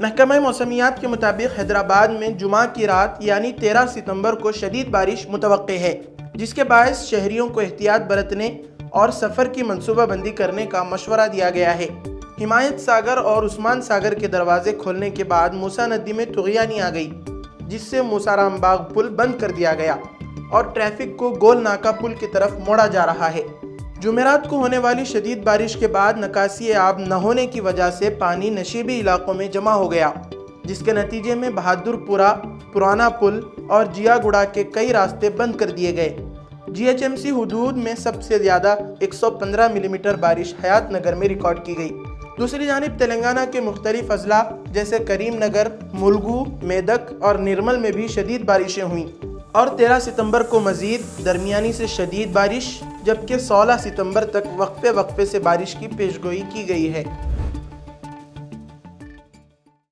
محکمہ موسمیات کے مطابق حیدرآباد میں جمعہ کی رات یعنی 13 ستمبر کو شدید بارش متوقع ہے، جس کے باعث شہریوں کو احتیاط برتنے اور سفر کی منصوبہ بندی کرنے کا مشورہ دیا گیا ہے۔ ہمایت ساگر اور عثمان ساگر کے دروازے کھولنے کے بعد موسیٰ ندی میں طغیانی آ گئی، جس سے موسیٰ رام باغ پل بند کر دیا گیا اور ٹریفک کو گول ناکا پل کی طرف موڑا جا رہا ہے۔ جمعرات کو ہونے والی شدید بارش کے بعد نکاسی آب نہ ہونے کی وجہ سے پانی نشیبی علاقوں میں جمع ہو گیا، جس کے نتیجے میں بہادر پورہ، پرانا پل اور جیا گڑا کے کئی راستے بند کر دیے گئے۔ جی ایچ ایم سی حدود میں سب سے زیادہ 115 ملی میٹر بارش حیات نگر میں ریکارڈ کی گئی۔ دوسری جانب تلنگانہ کے مختلف اضلاع جیسے کریم نگر، ملگو، میدک اور نرمل میں بھی شدید بارشیں ہوئیں اور 13 ستمبر کو مزید درمیانی سے شدید بارش، جبکہ 16 ستمبر تک وقفے سے بارش کی پیشگوئی کی گئی ہے۔